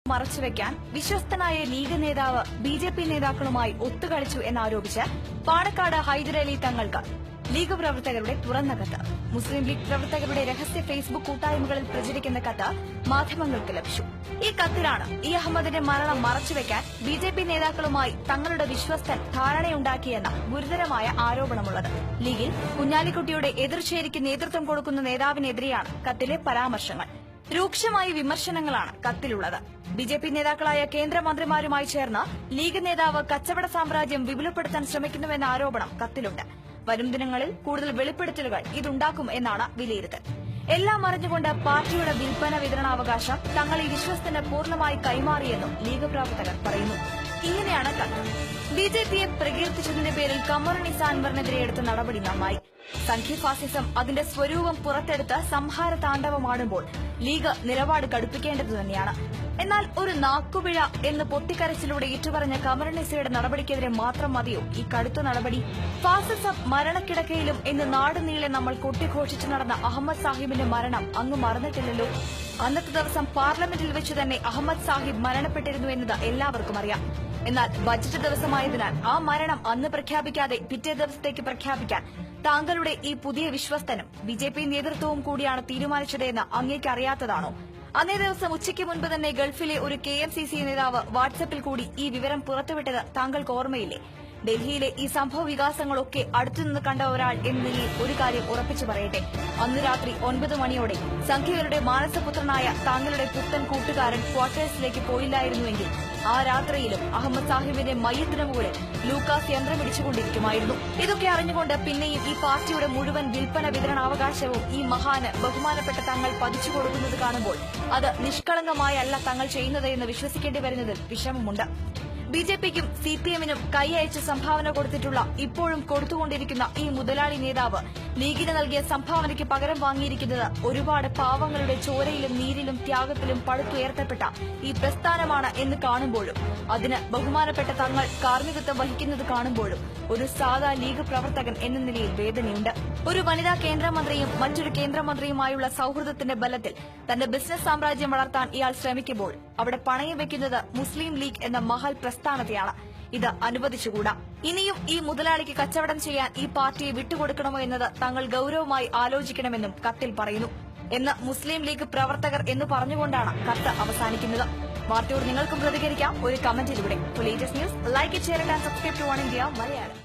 മറച്ചുവെക്കാൻ വിശ്വസ്തനായ ലീഗ് നേതാവ് ബിജെപി നേതാക്കളുമായി ഒത്തുകളിച്ചു എന്നാരോപിച്ച് പാണക്കാട് ഹൈദരലി തങ്ങൾക്ക് ലീഗ് പ്രവർത്തകരുടെ തുറന്ന കത്ത്. മുസ്ലിം ലീഗ് പ്രവർത്തകരുടെ രഹസ്യ ഫേസ്ബുക്ക് കൂട്ടായ്മകളിൽ പ്രചരിക്കുന്ന കത്ത് മാധ്യമങ്ങൾക്ക് ലഭിച്ചു. ഈ കത്തിലാണ് അഹമ്മദിന്റെ മരണം മറച്ചുവെക്കാൻ ബിജെപി നേതാക്കളുമായി തങ്ങളുടെ വിശ്വസ്തൻ ധാരണയുണ്ടാക്കിയെന്ന ഗുരുതരമായ ആരോപണമുള്ളത്. ലീഗിൽ കുഞ്ഞാലിക്കുട്ടിയുടെ എതിർചേരിക്ക് നേതൃത്വം കൊടുക്കുന്ന നേതാവിനെതിരെയാണ് കത്തിലെ പരാമർശങ്ങൾ. രൂക്ഷമായ വിമർശനങ്ങളാണ് കത്തിലുള്ളത്. ബിജെപി നേതാക്കളായ കേന്ദ്രമന്ത്രിമാരുമായി ചേർന്ന് ലീഗ് നേതാവ് കച്ചവട സാമ്രാജ്യം വിപുലപ്പെടുത്താൻ ശ്രമിക്കുന്നുവെന്ന ആരോപണം കത്തിലുണ്ട്. വരും ദിനങ്ങളിൽ കൂടുതൽ വെളിപ്പെടുത്തലുകൾ ഇതുണ്ടാക്കും എന്നാണ് വിലയിരുത്തൽ. എല്ലാം അറിഞ്ഞുകൊണ്ട് പാർട്ടിയുടെ വിൽപ്പന വിതരണാവകാശം തങ്ങൾ ഈ വിശ്വസ്തന് പൂർണ്ണമായി കൈമാറിയെന്നും ലീഗ് പ്രവർത്തകർ പറയുന്നു. ഇങ്ങനെയാണ് കത്ത്. ബിജെപിയെ പ്രകീർത്തിച്ചതിന്റെ പേരിൽ കമറുന്നിസ അൻവറിനെതിരെ എടുത്ത നടപടി നന്നായി. സംഘി ഫാസിസം അതിന്റെ സ്വരൂപം പുറത്തെടുത്ത് സംഹാര താണ്ഡവമാടുമ്പോൾ ലീഗ് നിലപാട് കടുപ്പിക്കേണ്ടത് തന്നെയാണ്. എന്നാൽ ഒരു നാക്കുപിഴ എന്ന് പൊട്ടിക്കരച്ചിലൂടെ ഏറ്റുപറഞ്ഞ കമറുന്നിസയുടെ നടപടിക്കെതിരെ മാത്രം മതിയോ ഈ കടുത്ത നടപടി? ഫാസിസം മരണക്കിടക്കയിലും എന്ന് നാടുനീളെ നമ്മൾ കൊട്ടിഘോഷിച്ചു നടന്ന അഹമ്മദ് സാഹിബിന്റെ മരണം അങ്ങ് മറന്നിട്ടില്ലല്ലോ. അന്നത്തെ ദിവസം പാർലമെന്റിൽ വെച്ച് തന്നെ അഹമ്മദ് സാഹിബ് മരണപ്പെട്ടിരുന്നു എന്നത് എല്ലാവർക്കും അറിയാം. എന്നാൽ ബജറ്റ് ദിവസമായതിനാൽ ആ മരണം അന്ന് പ്രഖ്യാപിക്കാതെ പിറ്റേ ദിവസത്തേക്ക് പ്രഖ്യാപിക്കാൻ താങ്കളുടെ ഈ പുതിയ വിശ്വസ്തനും ബിജെപി നേതൃത്വവും കൂടിയാണ് തീരുമാനിച്ചതെന്ന് അങ്ങേക്ക് അറിയാത്തതാണോ? അന്നേ ദിവസം ഉച്ചയ്ക്ക് മുൻപ് തന്നെ ഗൾഫിലെ ഒരു KMCC നേതാവ് വാട്സ്ആപ്പിൽ കൂടി ഈ വിവരം പുറത്തുവിട്ടത് താങ്കൾക്ക് ഓർമ്മയില്ലേ? ഡൽഹിയിലെ ഈ സംഭവ വികാസങ്ങളൊക്കെ അടുത്തുനിന്ന് കണ്ട ഒരാൾ എന്ന നിലയിൽ ഒരു കാര്യം ഉറപ്പിച്ചു പറയട്ടെ. അന്ന് രാത്രി 9 മണിയോടെ സംഘികളുടെ മാനസപുത്രനായ താങ്കളുടെ പുത്തൻ കൂട്ടുകാരൻ ക്വാർട്ടേഴ്സിലേക്ക് പോയില്ലായിരുന്നുവെങ്കിൽ ആ രാത്രിയിലും അഹമ്മദ് സാഹിബിന്റെ മയ്യത്തിന് മുകളിൽ ലൂക്കാസ് യന്ത്രം പിടിച്ചുകൊണ്ടിരിക്കുമായിരുന്നു. ഇതൊക്കെ അറിഞ്ഞുകൊണ്ട് പിന്നെയും ഈ പാർട്ടിയുടെ മുഴുവൻ വിൽപ്പന വിതരണാവകാശവും ഈ മഹാന് ബഹുമാനപ്പെട്ട തങ്ങൾ പതിച്ചു കൊടുക്കുന്നത് കാണുമ്പോൾ അത് നിഷ്കളങ്കമായല്ല തങ്ങൾ ചെയ്യുന്നതെന്ന് വിശ്വസിക്കേണ്ടി വരുന്നതിൽ വിഷമമുണ്ട്. ബിജെപിക്കും CPM-നും കൈയയച്ച് സംഭാവന കൊടുത്തിട്ടുള്ള ഇപ്പോഴും കൊടുത്തുകൊണ്ടിരിക്കുന്ന ഈ മുതലാളി നേതാവ് ലീഗിന് നൽകിയ സംഭാവനയ്ക്ക് പകരം വാങ്ങിയിരിക്കുന്നത് ഒരുപാട് പാവങ്ങളുടെ ചോരയിലും നീരിലും ത്യാഗത്തിലും പടുത്തുയർത്തപ്പെട്ട ഈ പ്രസ്ഥാനമാണ് എന്ന് കാണുമ്പോഴും അതിന് ബഹുമാനപ്പെട്ട തങ്ങൾ കാർമ്മികത്വം വഹിക്കുന്നത് കാണുമ്പോഴും ഒരു സാധാ ലീഗ് പ്രവർത്തകൻ എന്ന നിലയിൽ വേദനയുണ്ട്. ഒരു വനിതാ കേന്ദ്രമന്ത്രിയും മറ്റൊരു കേന്ദ്രമന്ത്രിയുമായുള്ള സൌഹൃദത്തിന്റെ ബലത്തിൽ തന്റെ ബിസിനസ് സാമ്രാജ്യം വളർത്താൻ ഇയാൾ ശ്രമിക്കുമ്പോൾ അവിടെ പണയം വെക്കുന്നത് മുസ്ലിം ലീഗ് എന്ന മഹൽ പ്രസ്ഥാനത്തെയാണ്. ഇത് അനുവദിച്ചുകൂടാ. ഇനിയും ഈ മുതലാളിക്ക് കച്ചവടം ചെയ്യാൻ ഈ പാർട്ടിയെ വിട്ടുകൊടുക്കണമോ എന്നത് തങ്ങൾ ഗൌരവമായി ആലോചിക്കണമെന്നും കത്തിൽ പറയുന്നു എന്ന് മുസ്ലിം ലീഗ് പ്രവർത്തകർ എന്ന് പറഞ്ഞുകൊണ്ടാണ് കത്ത് അവസാനിക്കുന്നത്. വാർത്തയോട് നിങ്ങൾക്കും പ്രതികരിക്കാം ഒരു കമന്റിലൂടെ. Latest news like, share and subscribe to One India Malayalam.